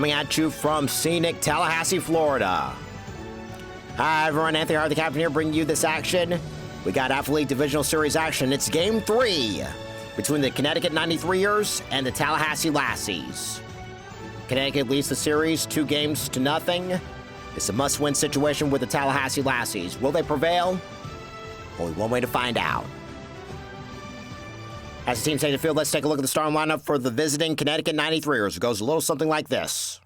coming at you from scenic Tallahassee, Florida. Hi, everyone. Anthony Hart, the captain here, bringing you this action. We got Athlete Divisional Series action. It's Game 3 between the Connecticut 93ers and the Tallahassee Lassies. Connecticut leads the series 2-0. It's a must-win situation with the Tallahassee Lassies. Will they prevail? Only one way to find out. As the teams take the field, let's take a look at the starting lineup for the visiting Connecticut 93ers. It goes a little something like this.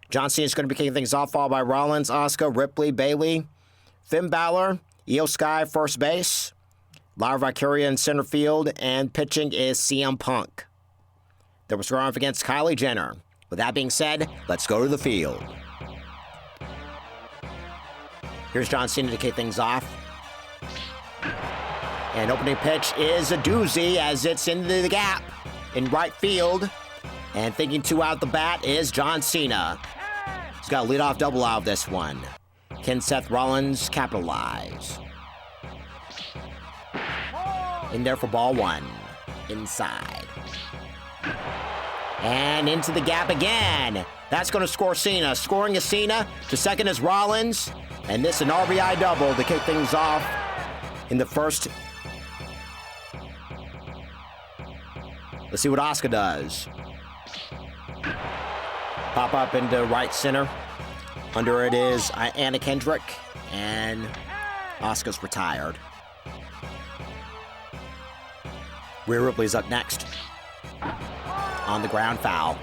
John Cena is going to be kicking things off, followed by Rollins, Asuka, Ripley, Bayley, Finn Balor, Io Sky, first base, Lyra Valkyria in center field, and pitching is CM Punk. They were scoring off against Kylie Jenner. With that being said, let's go to the field. Here's John Cena to kick things off. And opening pitch is a doozy as it's into the gap in right field. And thinking two out the bat is John Cena. He's got a leadoff double out of this one. Can Seth Rollins capitalize? In there for ball one. Inside. And into the gap again. That's going to score Cena. Scoring is Cena. To second is Rollins. And this an RBI double to kick things off in the first. Let's see what Asuka does. Pop up into right center. Under it is Anna Kendrick, and Asuka's retired. Rhea Ripley's up next. On the ground, foul.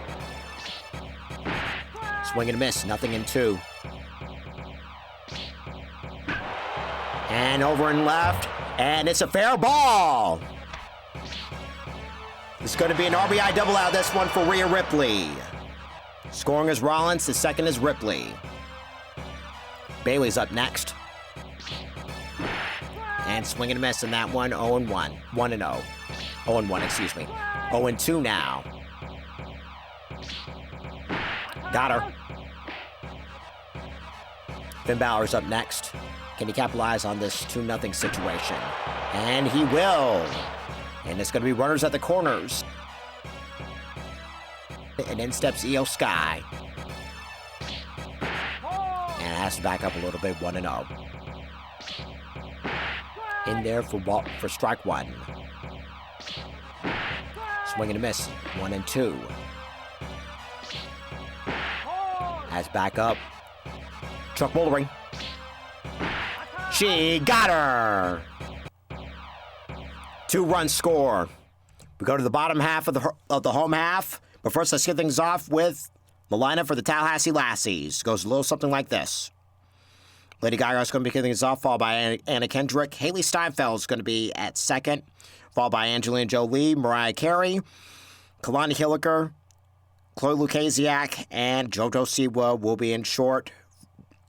Swing and a miss, nothing in two. And over and left, and it's a fair ball. It's going to be an RBI double out this one for Rhea Ripley. Scoring is Rollins, the second is Ripley. Bayley's up next. And swing and a miss in that one, 0-1. 1-0. 0-1, excuse me. 0-2 now. Got her. Finn Balor's up next. Can he capitalize on this 2-0 situation? And he will. And it's going to be runners at the corners. And in steps Io Sky. And has to back up a little bit, 1-0. In there for strike one. Swing and a miss, 1-2. Has back up. Truck bouldering. She got her! 2-run score. We go to the bottom half of the home half. But first, let's get things off with the lineup for the Tallahassee Lassies. Goes a little something like this. Lady Gaga is going to be kicking things off, followed by Anna Kendrick. Haley Steinfeld is going to be at second, followed by Angelina Jolie, Mariah Carey, Kalani Hilliker, Chloe Lukasiak, and JoJo Siwa will be in short,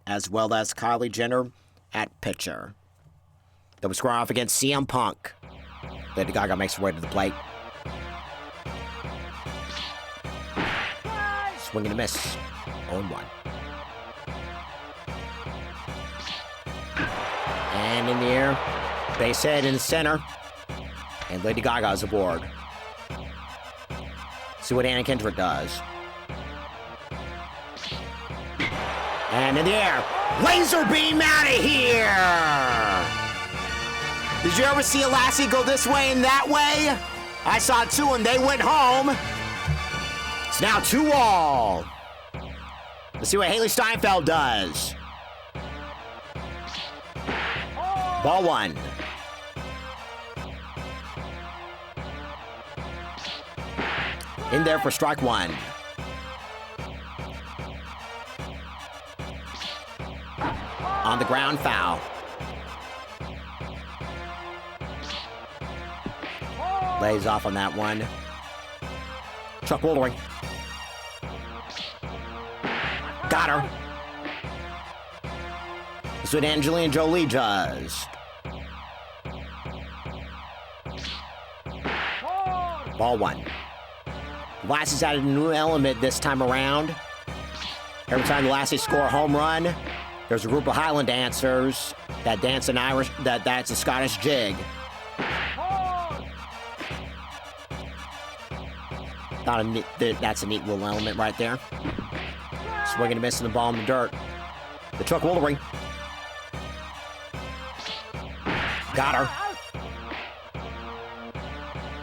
as well as Kylie Jenner at pitcher. They will square off against CM Punk. Lady Gaga makes her way to the plate. Swing and a miss. 0-1. And in the air. Base hit in the center. And Lady Gaga is aboard. See what Anna Kendrick does. And in the air. Laser beam out of here! Did you ever see a Lassie go this way and that way? I saw two and they went home. It's now 2-all. Let's see what Haley Steinfeld does. Ball one. In there for strike one. On the ground, foul. Lays off on that one. Chuck bouldering. Got her. That's what Angelina Jolie does. Ball one. Lassies added a new element this time around. Every time the Lassies score a home run, there's a group of Highland dancers that dance an Irish, that's a Scottish jig. That's a neat little element right there. Swinging and missing the ball in the dirt. The truck Woolery. Got her.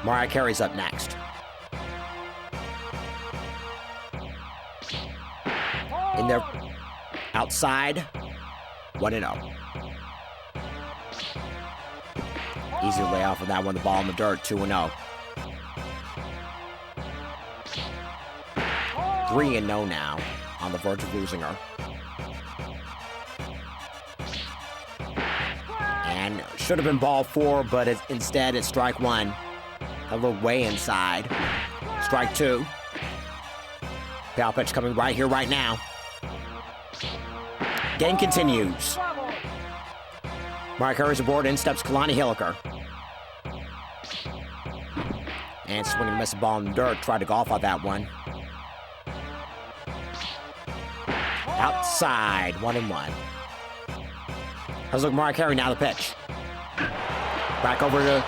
Mariah Carey's up next. In there, outside, 1-0. Easy to lay off of that one. The ball in the dirt, 2-0. 3-0 now, on the verge of losing her. And should have been ball 4, but instead it's strike 1. A little way inside. Strike 2. Payoff pitch coming right here, right now. Game continues. Mariah Carey's aboard, in steps Kalani Hilliker. And swinging and missing ball in the dirt. Tried to golf on that one. Outside, 1-1. Let's look at Mariah Carey now, the pitch. Back over to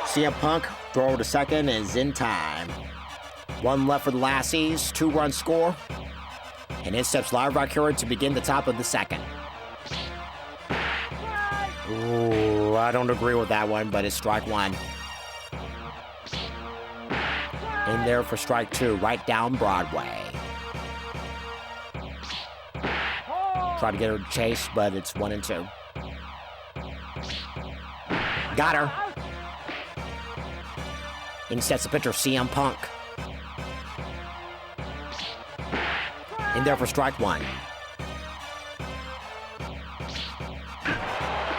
CM Punk. Throw over to second is in time. 1 left for the Lassies. 2-run score. And in steps Mariah Carey to begin the top of the second. Ooh, I don't agree with that one, but it's strike 1. In there for strike 2, right down Broadway. Try to get her to chase, but it's 1-2. Got her. In steps the pitcher, CM Punk. In there for strike 1.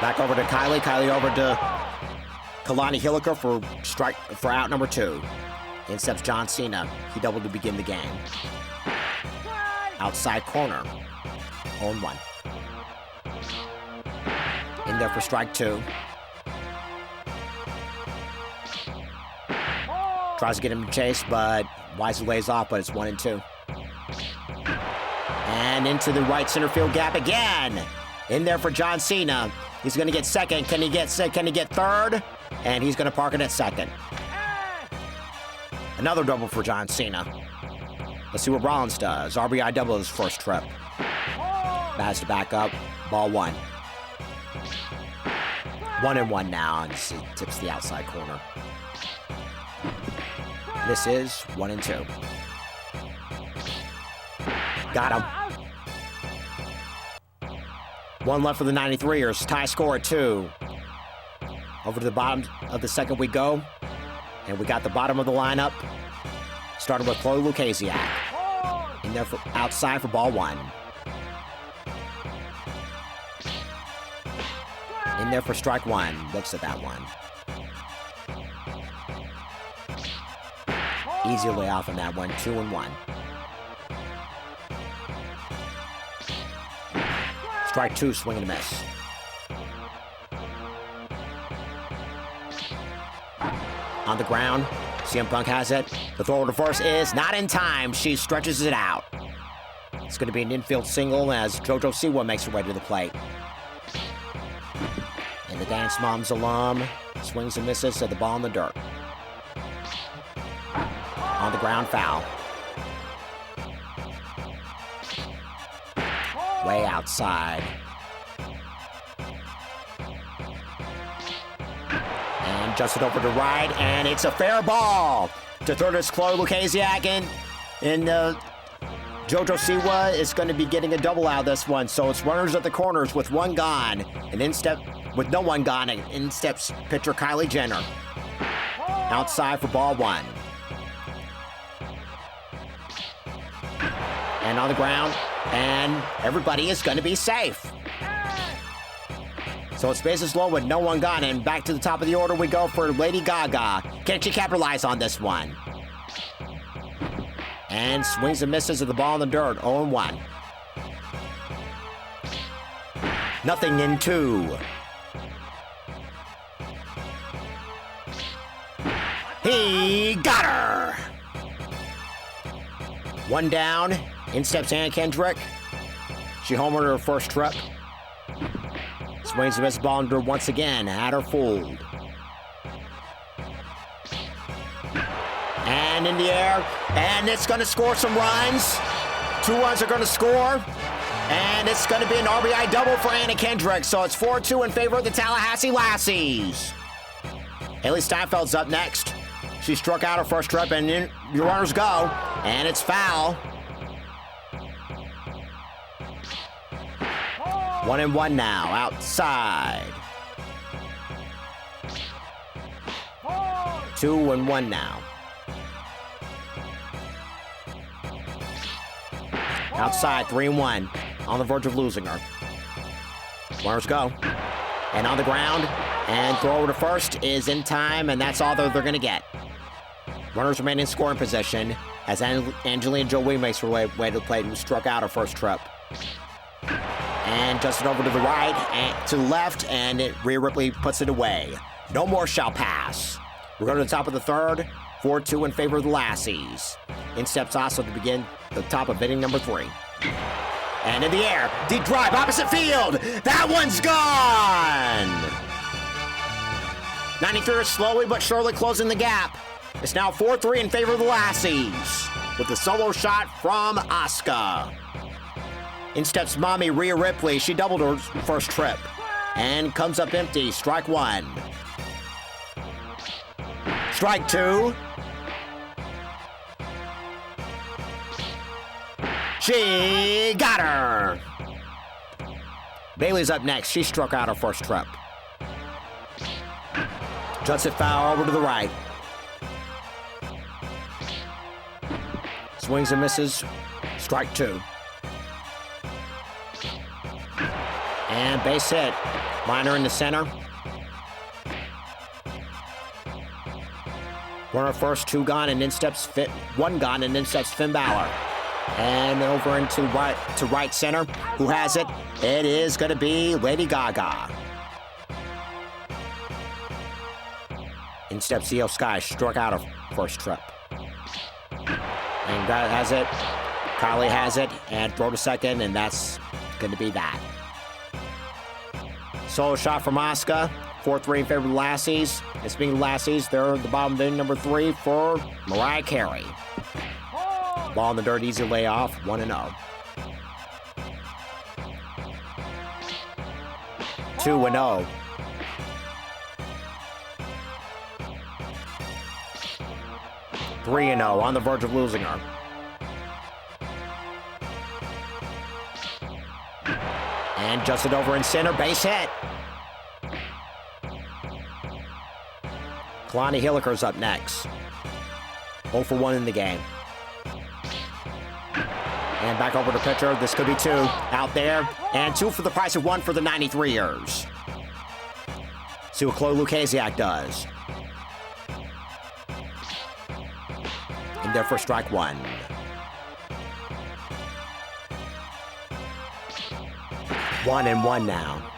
Back over to Kylie. Kylie over to Kalani Hilliker for out number 2. In steps John Cena. He doubled to begin the game. Outside corner. 0-1. In there for strike 2. Tries to get him to chase, but wisely lays off, but it's 1-2. And into the right center field gap again. In there for John Cena. He's going to get second. Can he get third? And he's going to park it at second. Another double for John Cena. Let's see what Rollins does. RBI double his first trip. Has to back up. Ball 1. 1-1 now, and it tips the outside corner. This is 1-2. Got him. 1 left for the 93ers. Tie score at 2. Over to the bottom of the second we go. And we got the bottom of the lineup. Starting with Chloe Lukasiak. In there for outside for ball 1. In there for strike 1. Looks at that one. Easy layoff on that one. 2-1. Strike 2, swing and a miss. On the ground, CM Punk has it. The throw to first is not in time. She stretches it out. It's going to be an infield single as JoJo Siwa makes her way to the plate. And the Dance Moms alum swings and misses at the ball in the dirt. On the ground, foul. Way outside. And just it over to right, and it's a fair ball. To third is Chloe Lukasiak, and JoJo Siwa is going to be getting a double out of this one. So it's runners at the corners with one gone, and with no one gone, and in steps pitcher Kylie Jenner. Outside for ball 1. And on the ground, and everybody is going to be safe. So it's bases low with no one gone, and back to the top of the order we go for Lady Gaga. Can she capitalize on this one? And swings and misses at the ball in the dirt, 0-1. Nothing in 2. He got her! 1 down. In steps Anna Kendrick. She homered her first trip. Swings and misses ball under once again. Had her fooled. And in the air. And it's going to score some runs. 2 runs are going to score. And it's going to be an RBI double for Anna Kendrick. So it's 4-2 in favor of the Tallahassee Lassies. Haley Steinfeld's up next. She struck out her first trip, and your runners go. And it's foul. 1-1 now, outside. 2-1 now. Outside, 3-1. On the verge of losing her. Runners go. And on the ground. And throw over to first is in time, and that's all they're going to get. Runners remain in scoring position as Angelina Jolie makes her way to the plate, who struck out her first trip. And adjusted over to the right and to the left, and Rhea Ripley puts it away. No more shall pass. We're going to the top of the third. 4-2 in favor of the Lassies. In steps also to begin the top of inning number 3. And in the air, deep drive, opposite field. That one's gone. 93 is slowly but surely closing the gap. It's now 4-3 in favor of the Lassies with the solo shot from Asuka. In steps mommy Rhea Ripley. She doubled her first trip and comes up empty. Strike 1. Strike 2. She got her. Bailey's up next. She struck out her first trip. Juts it foul over to the right. Swings and misses. Strike 2. And base hit. Minor in the center. Runner first, 2 gone, and then steps 1 gone, and then steps Finn Balor. And over into right center. Who has it? It is going to be Lady Gaga. In steps Io Sky. Struck out her first trip. And that has it. Kylie has it. And throw to second, and that's going to be that. Solo shot from Asuka. 4-3 in favor of the Lassies. And speaking of Lassies, they're at the bottom of inning number 3 for Mariah Carey. Ball in the dirt, easy layoff, 1-0. 2-0. Three and 0, on the verge of losing her. And adjusted over in center, base hit. Kalani Hilliker's up next. 0 for 1 in the game. And back over to pitcher. This could be 2 out there. And 2 for the price of 1 for the 93ers. See what Chloe Lukasiak does. And there for strike 1. One and 1 now.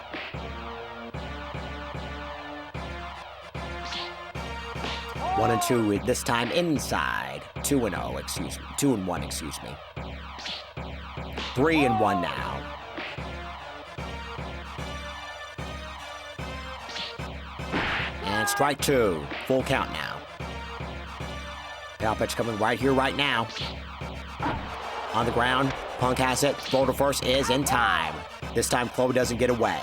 One and 2 this time inside. 2-0, excuse me. 2-1, excuse me. 3-1 now. And strike 2. Full count now. Foul pitch coming right here, right now. On the ground. Punk has it. Throw to first is in time. This time Chloe doesn't get away.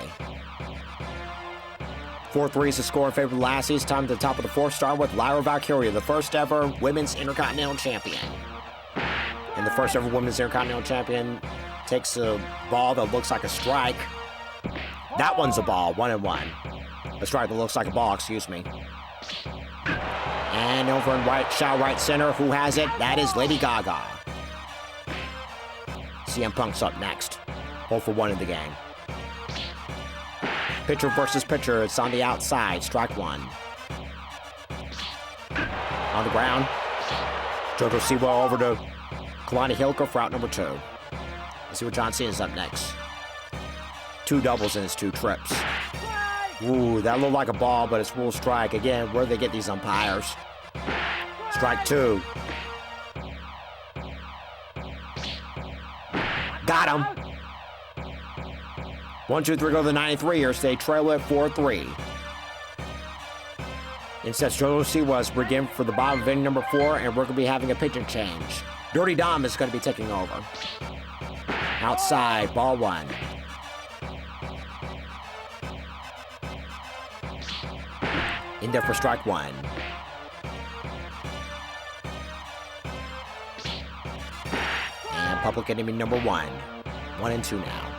4-3 is the score in favor of the Lassies. Time to the top of the 4th, starting with Lyra Valkyria, the first ever Women's Intercontinental Champion. And the first ever Women's Intercontinental Champion takes a ball that looks like a strike. That one's a ball, 1-1. A strike that looks like a ball, excuse me. And over in right center, who has it? That is Lady Gaga. CM Punk's up next. 0 for 1 in the game. Pitcher versus pitcher. It's on the outside. Strike 1. On the ground. Jojo Siwa over to Kalani Hilliker for out number 2. Let's see what John Cena's up next. 2 doubles in his 2 trips. Ooh, that looked like a ball, but it's rule strike. Again, where do they get these umpires? Strike 2. Got him. 1, 2, 3 go to the 93ers. They trail it 4-3. Instead, Tallahassee was begin for the bottom of inning number 4, and we're going to be having a pitching change. Dirty Dom is going to be taking over. Outside, ball 1. In there for strike 1. And public enemy number 1. 1-2 now.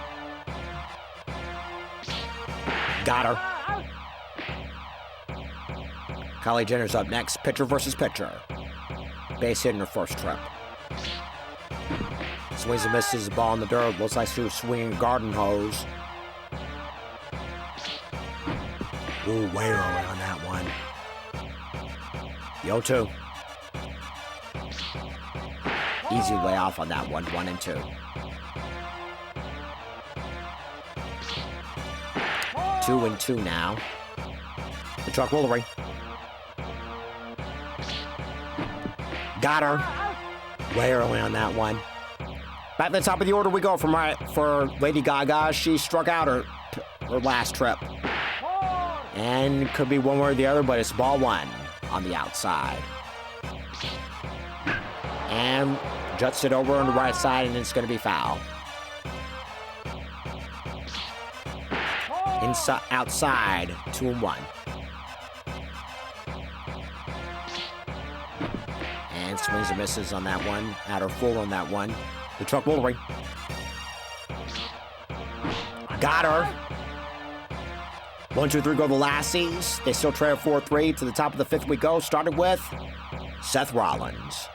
Got her. Kylie Jenner's up next. Pitcher versus pitcher. Base hit in her first trip. Swings and misses the ball in the dirt. Looks like she was swinging a garden hose. Ooh, way early on that one. The 0-2. Easy way off on that one. 1-2. 2-2 now. The truck will ring. Got her. Way early on that one. Back at the top of the order we go for Lady Gaga. She struck out her last trip. And could be one way or the other, but it's ball 1 on the outside. And juts it over on the right side, and it's going to be foul. Inside, outside, 2-1. And swings and misses on that one. Had her full on that one. The truck will ring. Got her. 1-2-3 go the Lassies. They still trail 4-3 to the top of the 5th we go. Started with Seth Rollins.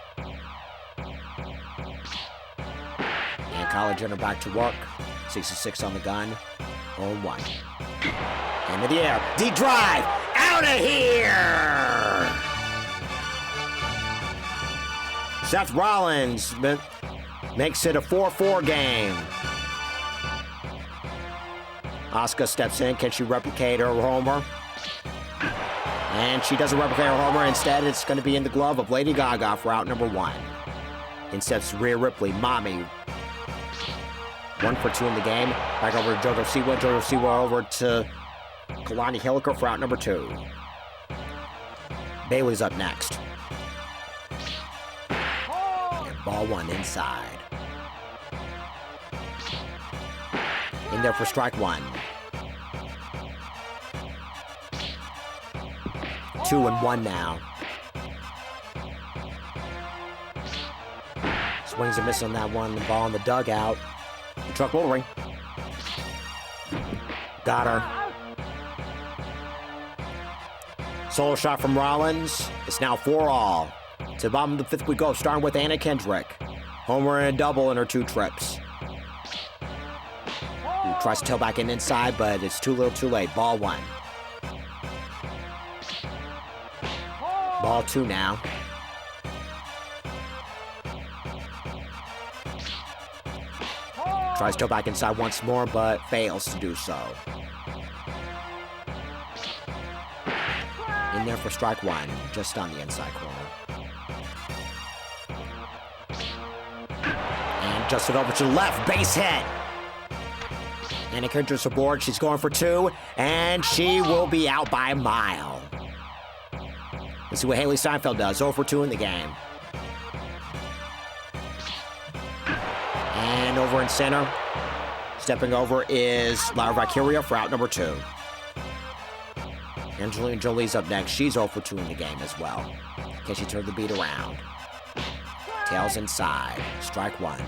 And Kylie Jenner back to work. 66 on the gun. 0-1. Into the air. Deep drive. Out of here! Seth Rollins makes it a 4-4 game. Asuka steps in. Can she replicate her homer? And she doesn't replicate her homer. Instead, it's going to be in the glove of Lady Gaga for out number 1. In steps Rhea Ripley. Mommy. 1 for 2 in the game. Back over to JoJo Siwa. JoJo Siwa over to Kalani Hilliker for out number 2. Bailey's up next. And ball 1 inside. In there for strike 1. 2-1 now. Swings and misses on that one. The ball in the dugout. The truck will ring. Got her. Solo shot from Rollins. It's now 4-all. To the bottom of the 5th we go, starting with Anna Kendrick. Homer and a double in her 2 trips. Tries to tail back in inside, but it's too little too late. Ball 1. Ball 2 now. Tries to tail back inside once more, but fails to do so. In there for strike 1, just on the inside corner. And just it over to the left, base hit. Anna Kendrick's aboard. She's going for 2, and she will be out by a mile. Let's see what Haley Steinfeld does. 0 for 2 in the game. And over in center, stepping over is Lara Valkyria for out number 2. Angelina Jolie's up next. She's 0 for 2 in the game as well. Can she turn the beat around? Tails inside. Strike 1.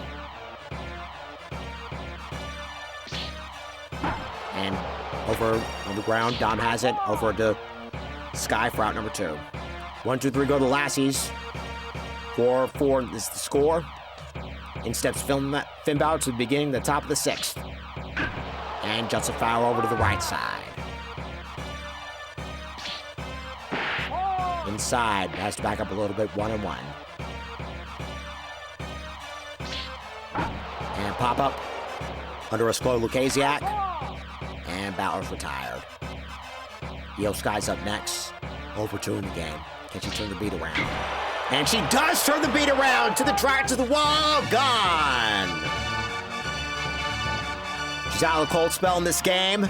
And over on the ground, Dom has it. Over to Sky for out number 2. 1-2-3 go to Lassies. 4-4 is the score. In steps Finn Balor to the beginning, the top of the 6th. And juts a foul over to the right side. Inside, has to back up a little bit, 1-1. And pop up under a slow Lucasiak. And Balor's retired. Io Sky's up next. 0 for 2 in the game. Can she turn the beat around? And she does turn the beat around to the track, to the wall. Gone. She's out of the cold spell in this game.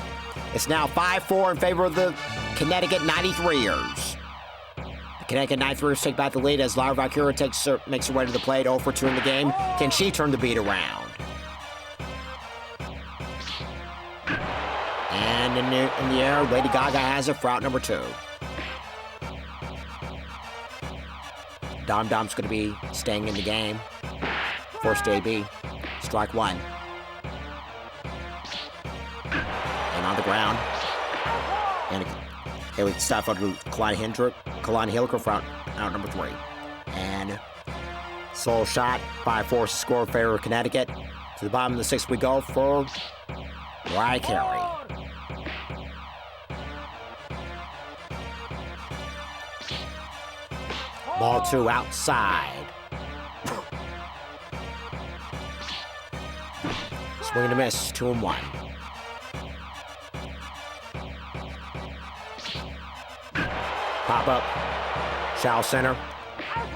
It's now 5-4 in favor of the Connecticut 93ers. Connecticut 9-3 take back the lead as Lara Valkyria makes her way to the plate. 0 for 2 in the game. Can she turn the beat around? And in the air, Lady Gaga has it for out number 2. Dom Dom's going to be staying in the game. First AB. Strike 1. And on the ground. And Haley Steinfeld to Kalani Hilliker for out number 3. And sole shot, 5-4 score in favor of Connecticut. To the bottom of the 6th we go for Mariah Carey. Ball 2 outside. Swing and a miss, 2-1. Pop up, shallow center.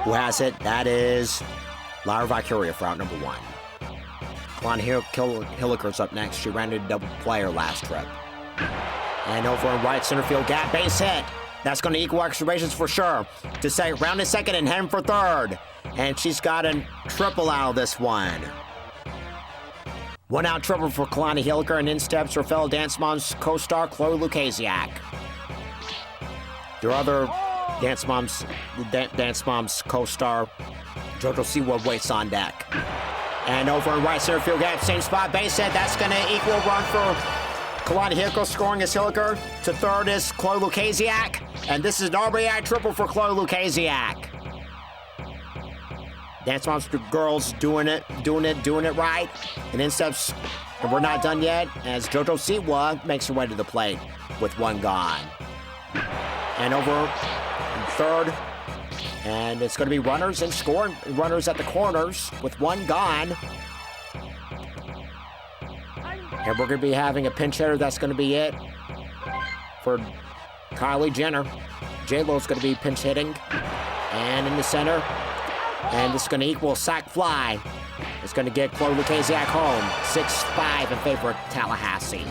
Who has it? That is Lara Valkyria for out number 1. Kalani Hilliker's up next. She ran into double player last trip. And over in right center field gap, base hit. That's going to equal extra bases for sure. To say round in second and heading for third. And she's got a triple out of this one. 1 out triple for Kalani Hilliker, and in steps her fellow Dance Moms co-star Chloe Lukasiak. Their other Dance Moms co-star JoJo Siwa waits on deck. And over in right center field gap, same spot, base hit. That's going to equal run for Kalani Hilliker. Scoring is Hilliker. To third is Chloe Lukasiak. And this is an RBI triple for Chloe Lukasiak. Dance Moms girls doing it right. And in steps, and we're not done yet, as JoJo Siwa makes her way to the plate with 1 gone. And over in third, and it's going to be runners and scoring runners at the corners with 1 gone. And we're going to be having a pinch hitter. That's going to be it for Kylie Jenner. J-Lo's going to be pinch hitting. And in the center. And this is going to equal a sac fly. It's going to get Chloe Lukasiak home. 6-5 in favor of Tallahassee.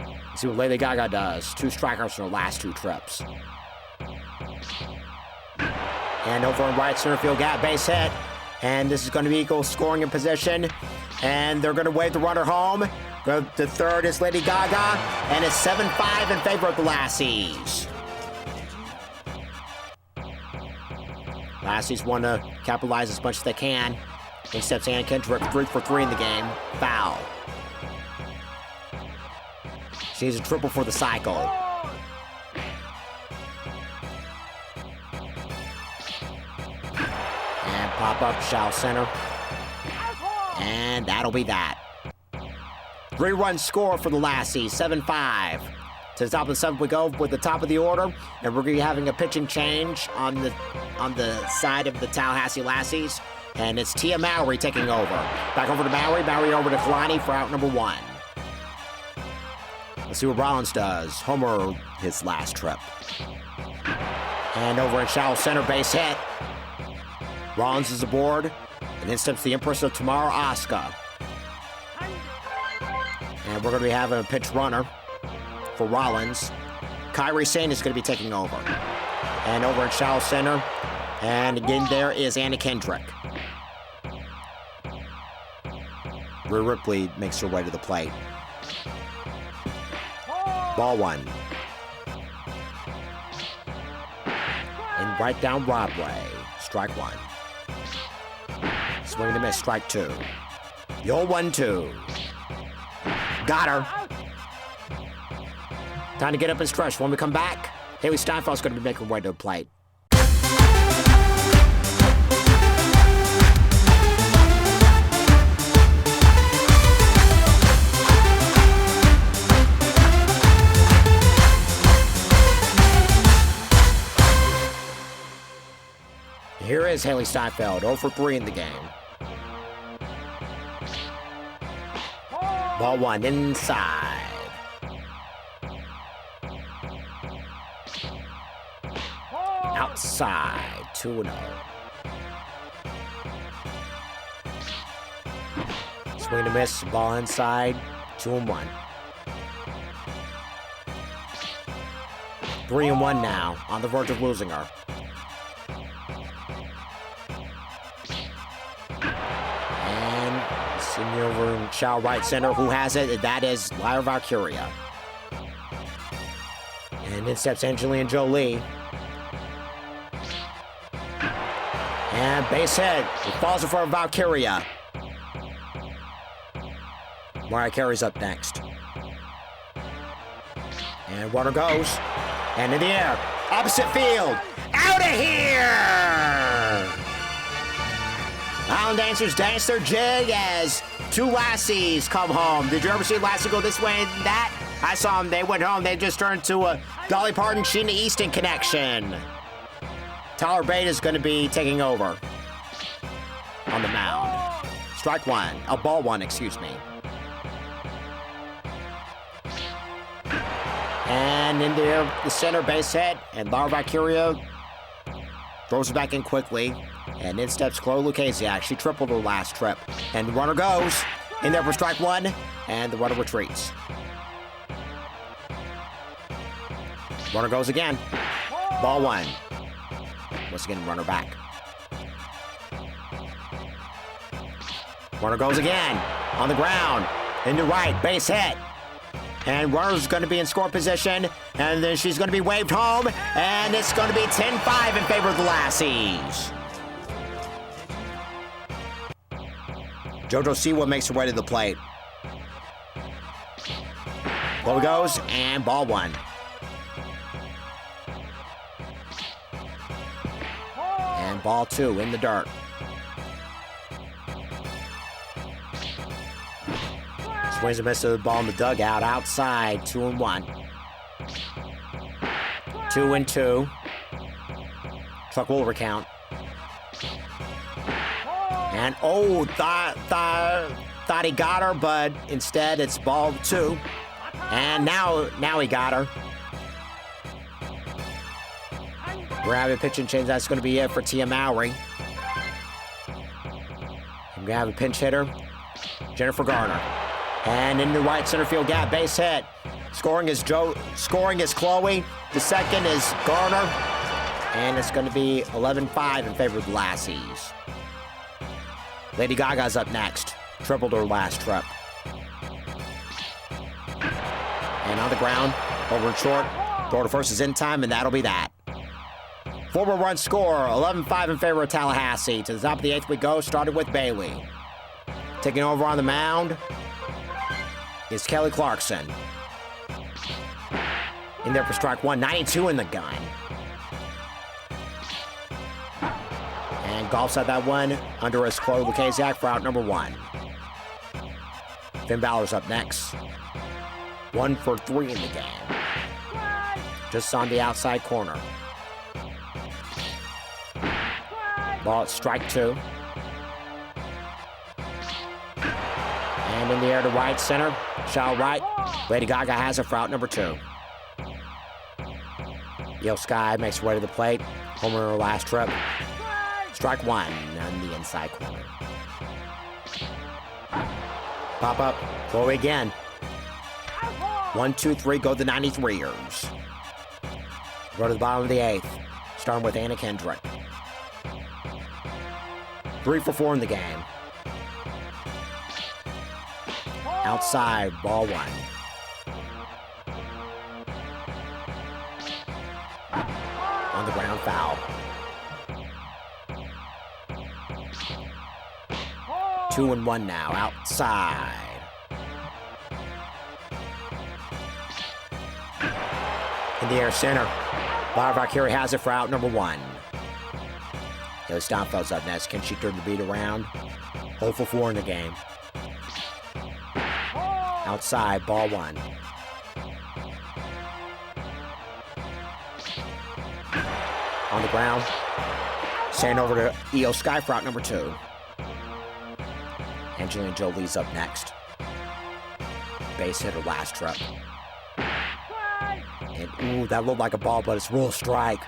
Let's see what Lady Gaga does. 2 strikeouts in her last 2 trips. And over in right center field gap, base hit. And this is going to be equal scoring in position. And they're going to wave the runner home. The third is Lady Gaga. And it's 7-5 in favor of the Lassies. Lassies want to capitalize as much as they can. In steps Anna Kendrick, 3 for 3 in the game. Foul. She's a triple for the cycle. And pop up, shallow center. And that'll be that. 3-run score for the Lassies, 7-5. To the top of the 7th we go with the top of the order, and we're going to be having a pitching change on the side of the Tallahassee Lassies, and it's Tia Mowry taking over. Back over to Mowry over to Kalani for out number 1. Let's see what Rollins does. Homer his last trip. And over in shallow center, base hit. Rollins is aboard, and then steps the Empress of Tomorrow, Asuka. And we're going to be having a pitch runner for Rollins. Kyrie Sane is going to be taking over. And over in shallow center, and again there is Anna Kendrick. Rhea Ripley makes her way to the plate. Ball 1. And right down Broadway. Strike 1. Swing and a miss. Strike 2. The old 1-2. Got her. Time to get up and stretch. When we come back, Haley Steinfeld's going to be making her way to the plate. Here is Haley Steinfeld, 0 for 3 in the game. Ball 1 inside. Outside, 2-0. Swing and a miss, ball inside, 2-1. 3-1 now, on the verge of losing her. And sitting over in Chow right center, who has it? That is Lyra Valkyria. And in steps Angelina Jolie. And base hit. It falls in front of Valkyria. Mariah Carey's up next. And runner goes. And in the air. Opposite field. Out of here! Island dancers dance their jig as two Lassies come home. Did you ever see a Lassie go this way and that? I saw them. They went home. They just turned to a Dolly Parton, Sheena Easton connection. Tyler Bate is going to be taking over on the mound. Strike one. Ball one, excuse me. And in there, the center base hit, and Lyra Valkyria throws it back in quickly. And in steps Chloe Lucasiak. She tripled her last trip. And the runner goes in there for strike one, and the runner retreats. Runner goes again. Ball one. Once again, runner back. Runner goes again. On the ground. Into right. Base hit. And runner's going to be in score position. And then she's going to be waved home. And it's going to be 10-5 in favor of the Lassies. JoJo Siwa makes her way to the plate. Chloe goes. And ball one. And ball two in the dirt. Swings and misses the ball in the dugout outside. 2-1. 2-2. Truck will recount. And thought he got her, but instead it's ball two. And now he got her. We're having a pitching change. That's going to be it for Tia Mowry. We're going to have a pinch hitter, Jennifer Garner. And in the right center field gap, base hit. Scoring is Chloe. The second is Garner. And it's going to be 11-5 in favor of the Lassies. Lady Gaga's up next. Tripled her last trip. And on the ground, over and short. Throw to first is in time, and that'll be that. 4-run score, 11-5 in favor of Tallahassee. To the top of the eighth we go, started with Bailey. Taking over on the mound is Kelly Clarkson. In there for strike one, 92 in the gun. And golfs at that one under us, Chloe Lucasiak for out number one. Finn Balor's up next. 1 for 3 in the game. Just on the outside corner. Ball at strike two. And in the air to right center. Shall right. Lady Gaga has it for out number two. Yo Sky makes her way to the plate. Homer in her last trip. Strike one on the inside corner. Pop up. Chloe again. 1, 2, 3. Go the 93ers. Go to the bottom of the eighth. Starting with Anna Kendrick. 3 for 4 in the game. Outside, ball one. On the ground, foul. 2-1 now, outside. In the air center. Lyra Valkyria has it for out number one. Haley Steinfeld's up next. Can she turn the beat around? 0 for 4 in the game. Outside, ball one. On the ground. Send over to EO Sky for out number two. Angelina Jolie's up next. Base hitter last trip. And, ooh, that looked like a ball, but it's rule strike.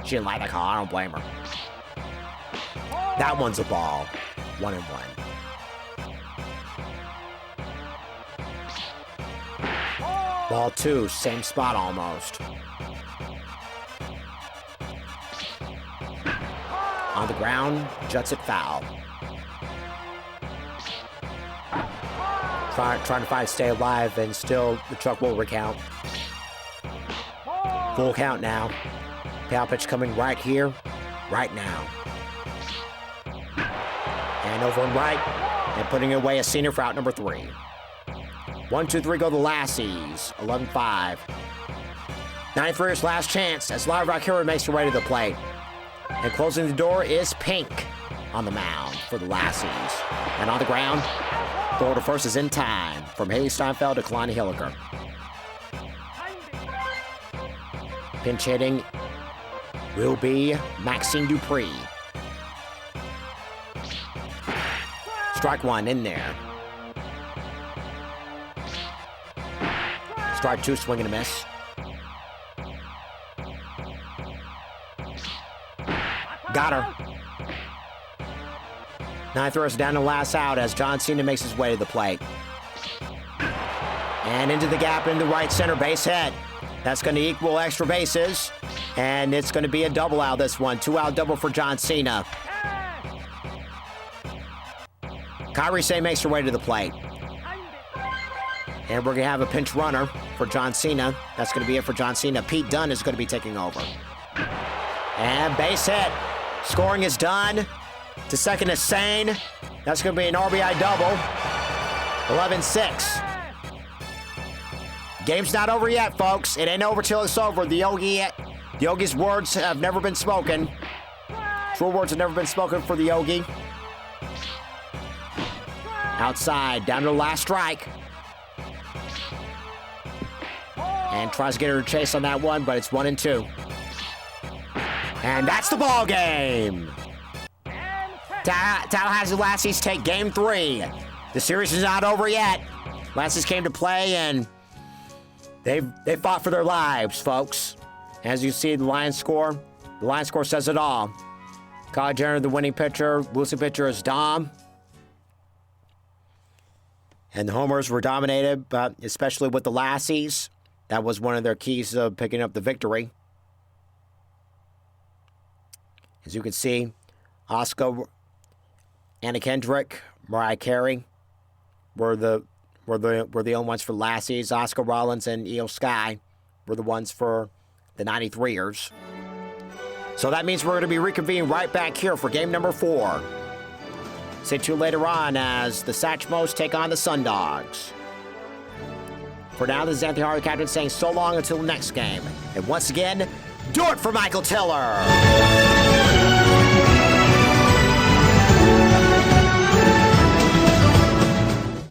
She didn't like that call. I don't blame her. That one's a ball. 1-1. Ball two, same spot almost. On the ground, juts it foul. Trying to find stay alive, and still the truck will recount. Full count now. Pow pitch coming right here, right now. And over and right, and putting away a senior for out number 3. 1, 2, 3 go the Lassies. 11-5. 93ers last chance as Live Rock Hero makes her way to the plate. And closing the door is Pink on the mound for the Lassies. And on the ground, throw to first is in time from Haley Steinfeld to Kalani Hilliker. Pinch hitting will be Maxine Dupree. Strike 1 in there. Strike 2, swing and a miss. Got her. 9th down to last out as John Cena makes his way to the plate. And into the gap in the right center, base hit. That's going to equal extra bases. And it's going to be a double out this one. 2-out double for John Cena. Kyrie Say makes her way to the plate. And we're going to have a pinch runner for John Cena. That's going to be it for John Cena. Pete Dunne is going to be taking over. And base hit. Scoring is done. To second is Sane. That's going to be an RBI double. 11-6. Game's not over yet, folks. It ain't over till it's over. The Yogi's words have never been spoken. True words have never been spoken for the Yogi. Outside, down to the last strike. And tries to get her to chase on that one, but it's 1-2. And that's the ball game. Tallahassee Lassies take game 3. The series is not over yet. Lassies came to play, and they fought for their lives, folks. As you see, the line score says it all. College entered the winning pitcher. Losing pitcher is Dom. And the homers were dominated, but especially with the Lassies. That was one of their keys of picking up the victory. As you can see, Oscar, Anna Kendrick, Mariah Carey were the only ones for Lassies. Oscar Rollins and Eo Sky were the ones for the 93ers. So that means we're going to be reconvening right back here for game number 4. Stay tuned later on as the Satchmos take on the Sundogs. For now, this is Anthony Harley Captain saying so long until the next game. And once again, do it for Michael Tiller!